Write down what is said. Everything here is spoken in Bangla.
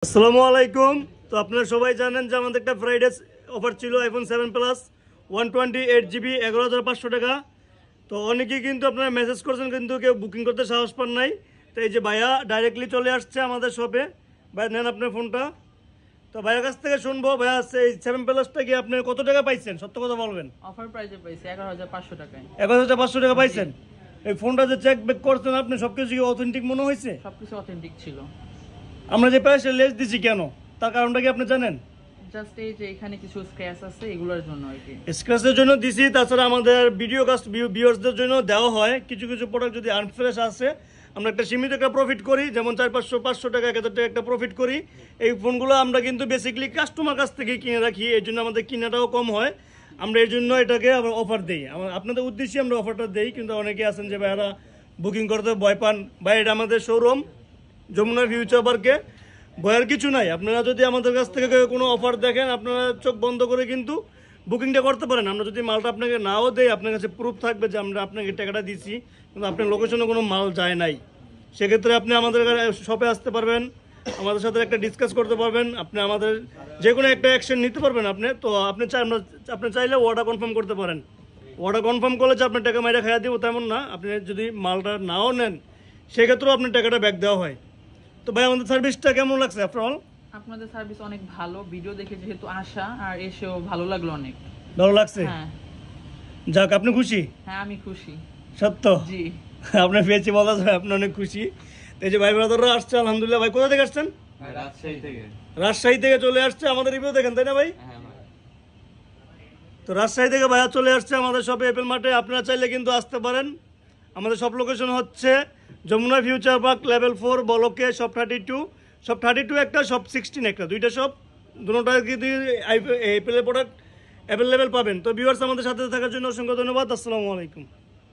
আসসালামু আলাইকুম। তো আপনারা সবাই জানেন যে আমাদের একটা ফ্রাইডে অফার ছিল আইফোন 7 প্লাস 128GB 11,500 টাকা। তো অনেকেই কিন্তু আপনারা মেসেজ করছেন কিন্তু কেউ বুকিং করতে সাহস পান নাই। তো এই যে ভাইয়া ডাইরেক্টলি চলে আসছে আমাদের শপে। ভাই নেন আপনার ফোনটা। তো ভাইয়ের কাছ থেকে শুনবো ভাইয়া এই 7 প্লাসটা কি আপনি কত টাকা পাইছেন, সত্য কথা বলবেন। অফার প্রাইসে পাইছি 11,500 টাকায়। 11,500 টাকা পাইছেন। এই ফোনটা যে চেক ব্যাক করছেন আপনি সবকিছু কি অথেন্টিক মনে হয়েছে? সবকিছু অথেন্টিক ছিল। আমরা যে প্রাইসে লেস দিছি কেন, তার কারণটা কি আপনি জানেন? জাস্ট এই যে এখানে কিছু স্ক্র্যাচ আছে এগুলোর জন্য আর কি। স্ক্র্যাচের জন্য দিছি, তাছাড়া আমাদের ভিডিও কাস্ট ভিউয়ার্সদের জন্য দেওয়া হয়। কিছু কিছু প্রোডাক্ট যদি আনফ্রেশ আসে আমরা একটা সীমিত একটা প্রফিট করি, যেমন 400-500 টাকা 1000 টাকা একটা প্রফিট করি। এই ফোনগুলো আমরা কিন্তু বেসিক্যালি কাস্টমার কাছ থেকে কিনে রাখি, এই জন্য আমাদের কিনাটাও কম হয়। আমরা এই জন্য এটাকে আবার অফার দিই, আপনাদের উদ্দেশ্যে আমরা অফারটা দিই। কিন্তু অনেকে আছেন যে ভাইয়ারা বুকিং করতে ভয় পান। ভাই এটা আমাদের শোরুম যমুনা ফিউচার পার্কে, ভয়ের কিছু নাই। আপনারা যদি আমাদের কাছ থেকে কোনো অফার দেখেন আপনারা চোখ বন্ধ করে কিন্তু বুকিংটা করতে পারেন। আমরা যদি মালটা আপনাকে নাও দেই, আপনার কাছে প্রুফ থাকবে যে আমরা আপনাকে টাকাটা দিচ্ছি কিন্তু আপনার লোকেশনে কোনো মাল যায় নাই। সেক্ষেত্রে আপনি আমাদের শপে আসতে পারবেন, আমাদের সাথে একটা ডিসকাস করতে পারবেন, আপনি আমাদের যে কোনো একটা অ্যাকশন নিতে পারবেন। তো আপনি চাইলে অর্ডার কনফার্ম করতে পারেন। অর্ডার কনফার্ম করলে যে আপনার টাকা মাইরা খাইয়া দিব তেমন না। আপনি যদি মালটা নাও নেন সেক্ষেত্রেও আপনার টাকাটা ব্যাক দেওয়া হয়। তো ভাই আমাদের সার্ভিসটা কেমন লাগছে? আফটার অল আপনাদের সার্ভিস অনেক ভালো, ভিডিও দেখে যেহেতু আসা আর এসেও ভালো লাগলো, অনেক ভালো লাগছে। হ্যাঁ যাক, আপনি খুশি? হ্যাঁ আমি খুশি। সত্য জি আপনার পেয়েছি বলা যায়, আপনি অনেক খুশি। এই যে ভাই ব্রাদাররা আসছে আলহামদুলিল্লাহ। ভাই কোথা থেকে আসছেন? রাজশাহী থেকে চলে আসছে। আমাদের রিভিউ দেখেন তাই না ভাই? তো রাজশাহী থেকে ভাইয়া চলে আসছে আমাদের শপে অ্যাপেল মার্টে। আপনারা চাইলে কিন্তু আসতে পারেন। আমাদের সব লোকেশন হচ্ছে যমুনা ফিউচার পার্ক লেভেল 4 বলকে শপ 32। শপ 32 একটা, শপ 16 একটা, দুইটা শপ। দুটোটা কিন্তু অ্যাপেলের প্রোডাক্ট অ্যাভেলেবেল পাবেন। তো ভিউয়ার্স আমাদের সাথে থাকার জন্য অসংখ্য ধন্যবাদ। আসসালামু আলাইকুম।